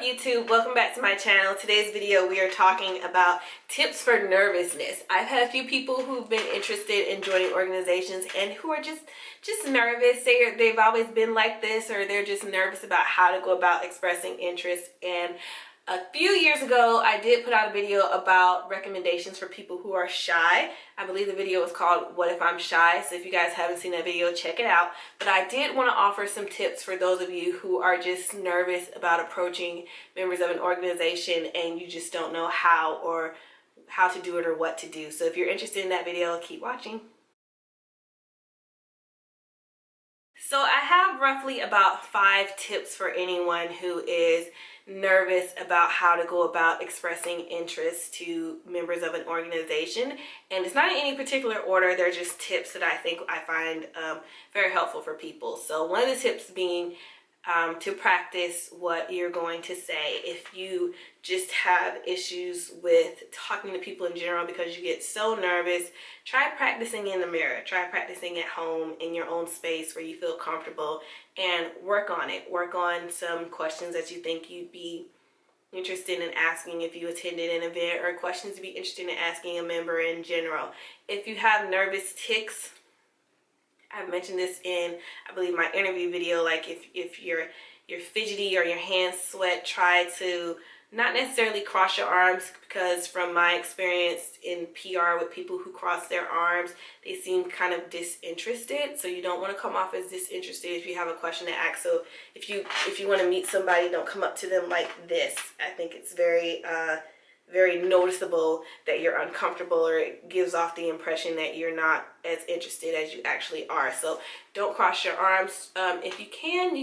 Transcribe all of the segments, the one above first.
up, YouTube? Welcome back to my channel. Today's video we are talking about tips for nervousness. I've had a few people who've been interested in joining organizations and who are just nervous. They've always been like this, or they're just nervous about how to go about expressing interest. And a few years ago, I did put out a video about recommendations for people who are shy. I believe the video was called What If I'm Shy? So if you guys haven't seen that video, check it out. But I did want to offer some tips for those of you who are just nervous about approaching members of an organization and you just don't know how to do it or what to do. So if you're interested in that video, keep watching. So I have roughly about 5 tips for anyone who is nervous about how to go about expressing interest to members of an organization. And it's not in any particular order, they're just tips that I find very helpful for people. So one of the tips being to practice what you're going to say. If you just have issues with talking to people in general because you get so nervous, try practicing in the mirror. Try practicing at home in your own space where you feel comfortable and work on it. Work on some questions that you think you'd be interested in asking if you attended an event, or questions to be interested in asking a member in general. If you have nervous tics, I've mentioned this in, I believe, my interview video, like if you're fidgety or your hands sweat, try to not necessarily cross your arms, because from my experience in PR with people who cross their arms, they seem kind of disinterested. So you don't want to come off as disinterested if you have a question to ask. So if you want to meet somebody, don't come up to them like this. I think it's very noticeable that you're uncomfortable, or it gives off the impression that you're not as interested as you actually are. So don't cross your arms. If you can,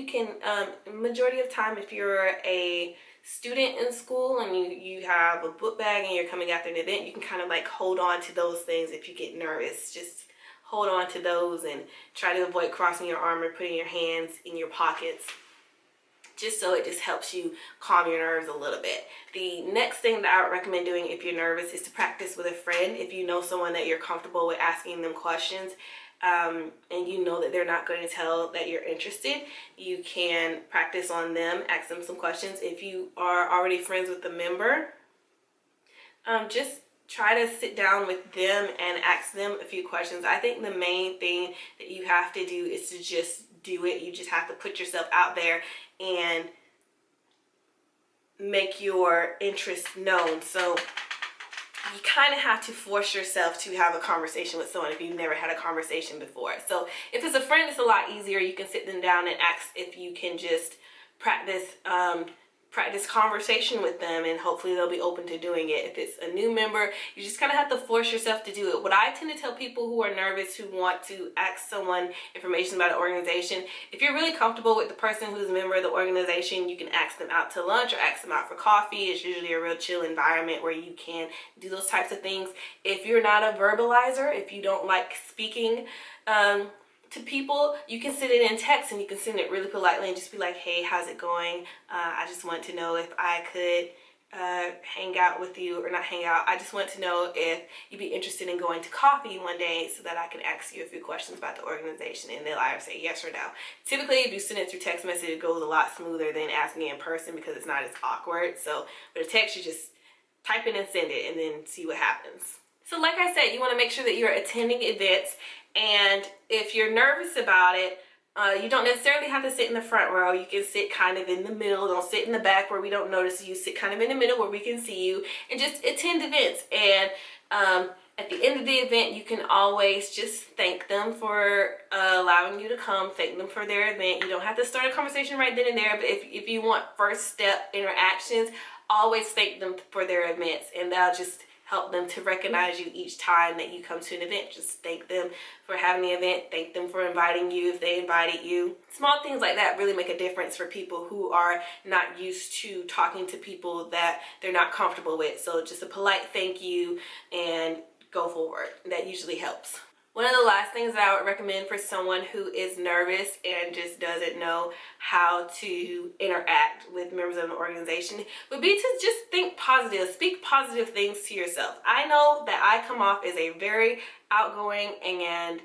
majority of time, if you're a student in school and you have a book bag and you're coming after an event, you can kind of like hold on to those things. If you get nervous, just hold on to those and try to avoid crossing your arm or putting your hands in your pockets, just so it just helps you calm your nerves a little bit. The next thing that I would recommend doing if you're nervous is to practice with a friend. If you know someone that you're comfortable with asking them questions, and you know that they're not going to tell that you're interested, you can practice on them, ask them some questions. If you are already friends with the member, just try to sit down with them and ask them a few questions. I think the main thing that you have to do is to just do it. You just have to put yourself out there and make your interest known. So you kind of have to force yourself to have a conversation with someone if you've never had a conversation before. So if it's a friend, it's a lot easier. You can sit them down and ask if you can just practice conversation with them, and hopefully they'll be open to doing it. If it's a new member, you just kind of have to force yourself to do it. What I tend to tell people who are nervous, who want to ask someone information about an organization, if you're really comfortable with the person who's a member of the organization, you can ask them out to lunch or ask them out for coffee. It's usually a real chill environment where you can do those types of things. If you're not a verbalizer, if you don't like speaking to people, you can send it in text, and you can send it really politely and just be like, hey, how's it going? I just want to know if I could hang out with you, or not hang out. I just want to know if you'd be interested in going to coffee one day so that I can ask you a few questions about the organization, and they'll either say yes or no. Typically, if you send it through text message, it goes a lot smoother than asking in person because it's not as awkward. So with a text, you just type it and send it and then see what happens. So like I said, you want to make sure that you're attending events, and if you're nervous about it, you don't necessarily have to sit in the front row. You can sit kind of in the middle. Don't sit in the back where we don't notice you. Sit kind of in the middle where we can see you, and just attend events. And at the end of the event, you can always just thank them for allowing you to come, thank them for their event. You don't have to start a conversation right then and there, but if you want first step interactions, always thank them for their events, and that'll just help them to recognize you each time that you come to an event. Just thank them for having the event. Thank them for inviting you if they invited you. Small things like that really make a difference for people who are not used to talking to people that they're not comfortable with. So just a polite thank you and go forward. That usually helps. One of the last things that I would recommend for someone who is nervous and just doesn't know how to interact with members of an organization would be to just think positive. Speak positive things to yourself. I know that I come off as a very outgoing and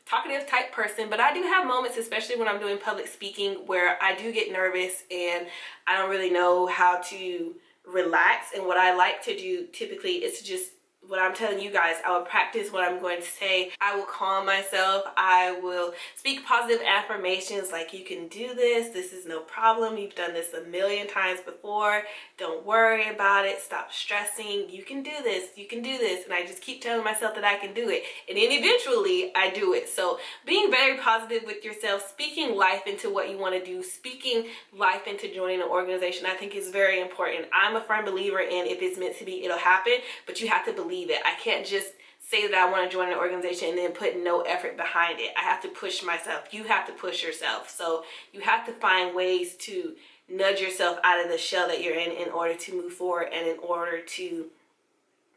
talkative type person, but I do have moments, especially when I'm doing public speaking, where I do get nervous and I don't really know how to relax. And what I like to do typically is to just, what I'm telling you guys, I will practice what I'm going to say. I will calm myself. I will speak positive affirmations like, you can do this. This is no problem. You've done this a million times before. Don't worry about it. Stop stressing. You can do this. You can do this. And I just keep telling myself that I can do it. And then eventually I do it. So being very positive with yourself, speaking life into what you want to do, speaking life into joining an organization, I think is very important. I'm a firm believer in, if it's meant to be, it'll happen, but you have to believe it. I can't just say that I want to join an organization and then put no effort behind it. I have to push myself. You have to push yourself. So you have to find ways to nudge yourself out of the shell that you're in order to move forward and in order to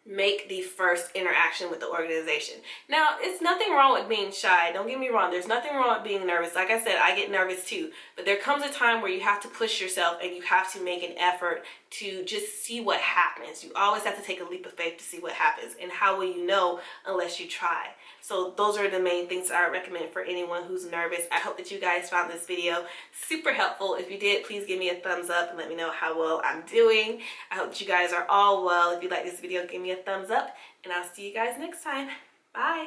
make the first interaction with the organization. Now, it's nothing wrong with being shy. Don't get me wrong. There's nothing wrong with being nervous. Like I said, I get nervous too. But there comes a time where you have to push yourself and you have to make an effort to just see what happens. You always have to take a leap of faith to see what happens. And how will you know unless you try? So those are the main things that I recommend for anyone who's nervous. I hope that you guys found this video super helpful. If you did, please give me a thumbs up and let me know how well I'm doing. I hope that you guys are all well. If you like this video, give me a thumbs up, and I'll see you guys next time. Bye.